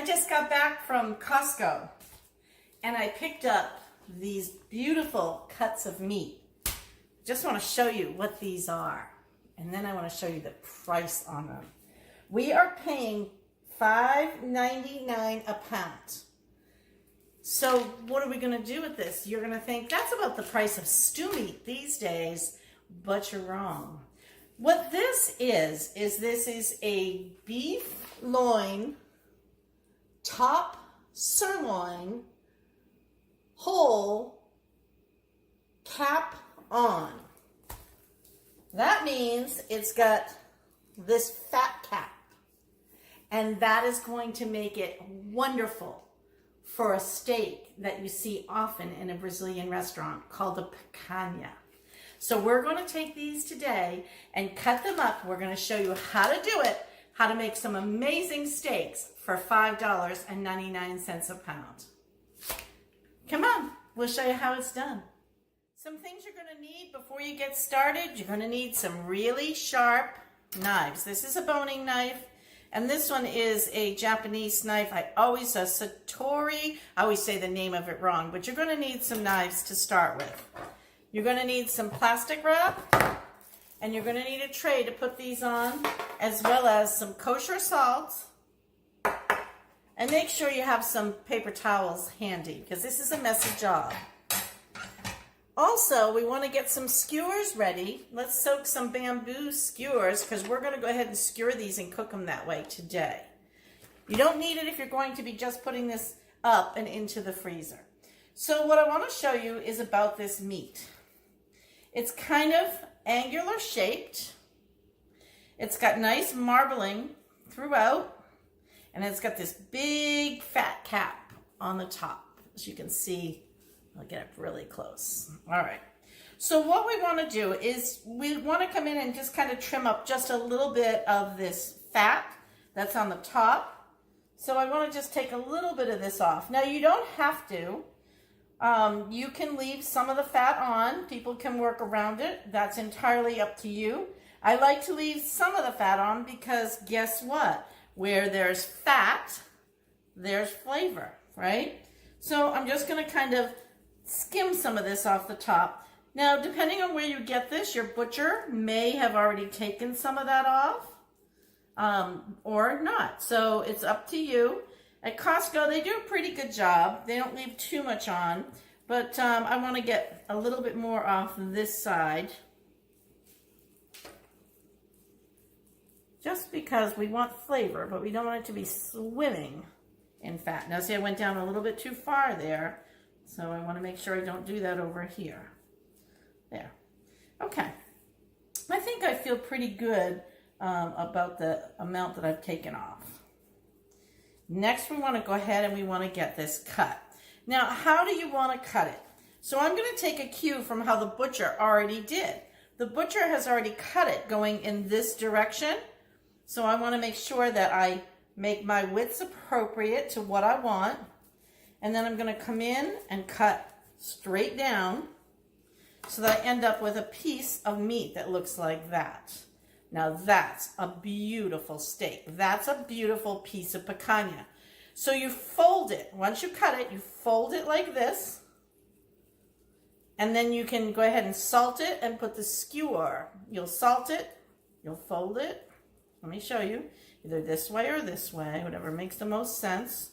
I just got back from Costco and I picked up these beautiful cuts of meat. Just want to show you what these are, and then I want to show you the price on them. We are paying $5.99 a pound. So what are we going to do with this? You're going to think that's about the price of stew meat these days, but you're wrong. What this is this is a beef loin, top sirloin, whole, cap on. That means it's got this fat cap, and that is going to make it wonderful for a steak that you see often in a Brazilian restaurant called a picanha. So we're going to take these today and cut them up. We're going to show you how to do it, how to make some amazing steaks for $5.99 a pound. Come on, we'll show you how it's done. Some things you're going to need before you get started. You're going to need some really sharp knives. This is a boning knife, and this one is a Japanese knife. A Satori. I always say the name of it wrong, but you're going to need some knives to start with. You're going to need some plastic wrap, and you're going to need a tray to put these on, as well as some kosher salt. And make sure you have some paper towels handy, because this is a messy job. Also, we want to get some skewers ready. Let's soak some bamboo skewers, because we're going to go ahead and skewer these and cook them that way today. You don't need it if you're going to be just putting this up and into the freezer. So what I want to show you is about this meat. It's kind of angular shaped. It's got nice marbling throughout, and it's got this big fat cap on the top. As you can see, I'll get up really close. All right. So what we want to do is we want to come in and just kind of trim up just a little bit of this fat that's on the top. So I want to just take a little bit of this off. Now you don't have to. You can leave some of the fat on. People can work around it. That's entirely up to you. I like to leave some of the fat on because guess what? Where there's fat, there's flavor, right? So I'm just going to kind of skim some of this off the top. Now, depending on where you get this, your butcher may have already taken some of that off or not. So it's up to you. At Costco, they do a pretty good job. They don't leave too much on, but I want to get a little bit more off this side, just because we want flavor, but we don't want it to be swimming in fat. Now, see, I went down a little bit too far there, so I want to make sure I don't do that over here. There. Okay. I think I feel pretty good about the amount that I've taken off. Next, we want to go ahead and we want to get this cut. Now, how do you want to cut it? So I'm going to take a cue from how the butcher already did. The butcher has already cut it going in this direction. So I want to make sure that I make my widths appropriate to what I want. And then I'm going to come in and cut straight down so that I end up with a piece of meat that looks like that. Now that's a beautiful steak. That's a beautiful piece of picanha. So you fold it. Once you cut it, you fold it like this. And then you can go ahead and salt it and put the skewer. You'll salt it. You'll fold it. Let me show you. Either this way or this way, whatever makes the most sense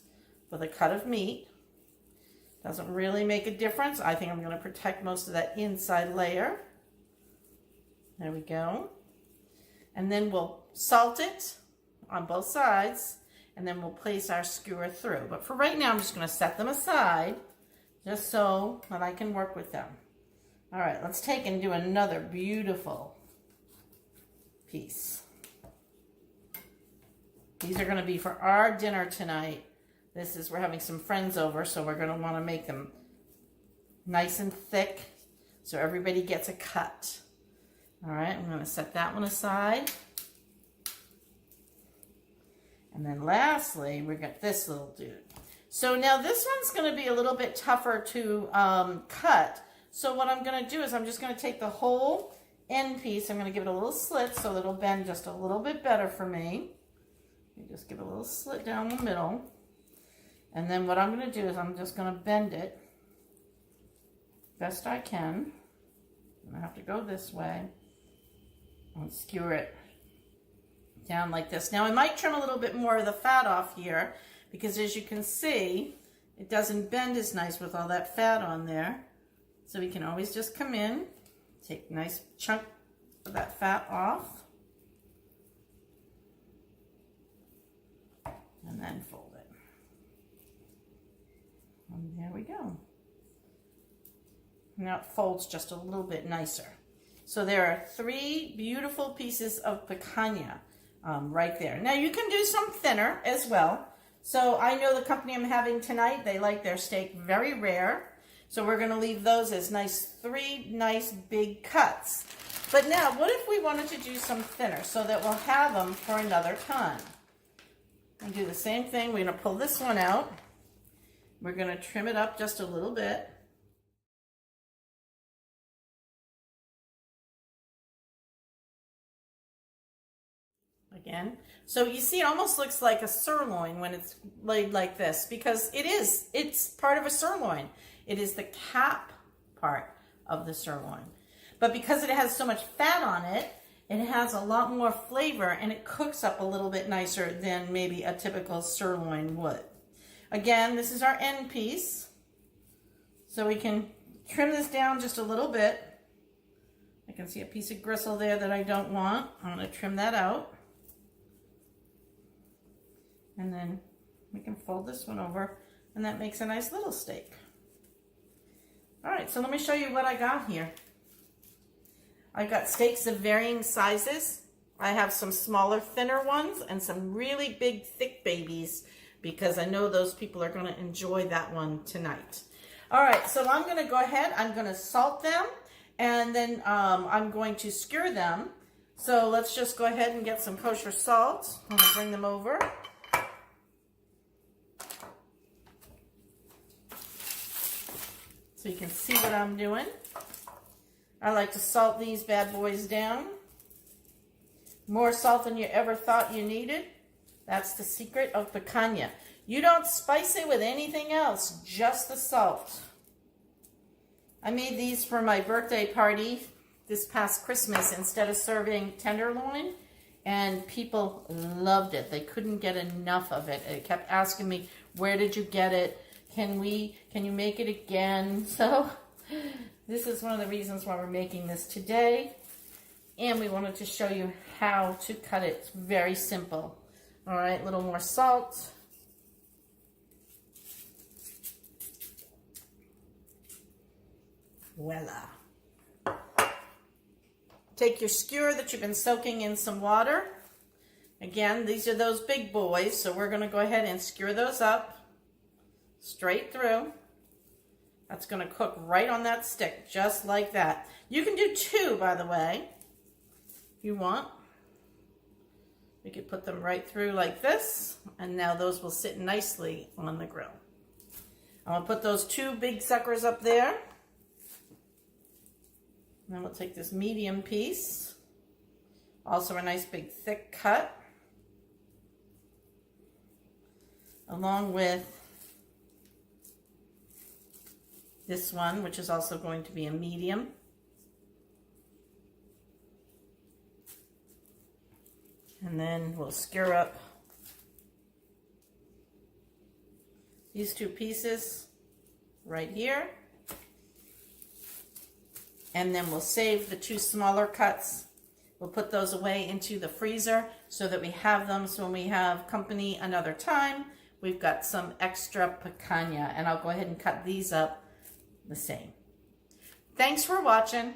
with a cut of meat. Doesn't really make a difference. I think I'm going to protect most of that inside layer. There we go. And then we'll salt it on both sides, and then we'll place our skewer through. But for right now, I'm just going to set them aside just so that I can work with them. All right, let's take and do another beautiful piece. These are going to be for our dinner tonight. We're having some friends over, so we're going to want to make them nice and thick so everybody gets a cut. All right, I'm going to set that one aside. And then lastly, we got this little dude. So now this one's going to be a little bit tougher to cut. So what I'm going to do is I'm just going to take the whole end piece. I'm going to give it a little slit so that it'll bend just a little bit better for me. You just give it a little slit down the middle. And then what I'm going to do is I'm just going to bend it best I can. I have to go this way and skewer it down like this. Now I might trim a little bit more of the fat off here because as you can see, it doesn't bend as nice with all that fat on there. So we can always just come in, take a nice chunk of that fat off, and then fold it. And there we go. Now it folds just a little bit nicer. So there are 3 beautiful pieces of picanha right there. Now you can do some thinner as well. So I know the company I'm having tonight, they like their steak very rare. So we're going to leave those as 3 nice big cuts. But now what if we wanted to do some thinner so that we'll have them for another time? And do the same thing. We're going to pull this one out. We're going to trim it up just a little bit. Again. So you see it almost looks like a sirloin when it's laid like this because it is. It's part of a sirloin. It is the cap part of the sirloin. But because it has so much fat on it, it has a lot more flavor and it cooks up a little bit nicer than maybe a typical sirloin would. Again, this is our end piece. So we can trim this down just a little bit. I can see a piece of gristle there that I don't want. I'm going to trim that out. And then we can fold this one over and that makes a nice little steak. All right, so let me show you what I got here. I got steaks of varying sizes. I have some smaller, thinner ones and some really big, thick babies because I know those people are going to enjoy that one tonight. All right, so I'm going to go ahead. I'm going to salt them and then I'm going to skewer them. So let's just go ahead and get some kosher salt. I'm going to bring them over. So you can see what I'm doing. I like to salt these bad boys down. More salt than you ever thought you needed. That's the secret of picanha. You don't spice it with anything else, just the salt. I made these for my birthday party this past Christmas instead of serving tenderloin, and people loved it. They couldn't get enough of it. They kept asking me, where did you get it? Can you make it again? So this is one of the reasons why we're making this today. And we wanted to show you how to cut it. It's very simple. All right, a little more salt. Voila. Take your skewer that you've been soaking in some water. Again, these are those big boys, so we're going to go ahead and skewer those up. Straight through. That's going to cook right on that stick, just like that. You can do 2, by the way, if you want. We could put them right through like this, and now those will sit nicely on the grill. I'm going to put those 2 big suckers up there. Then we'll take this medium piece, also a nice big thick cut, along with this one, which is also going to be a medium. And then we'll skewer up these 2 pieces right here. And then we'll save the 2 smaller cuts. We'll put those away into the freezer so that we have them so when we have company another time, we've got some extra picanha. And I'll go ahead and cut these up the same. Thanks for watching.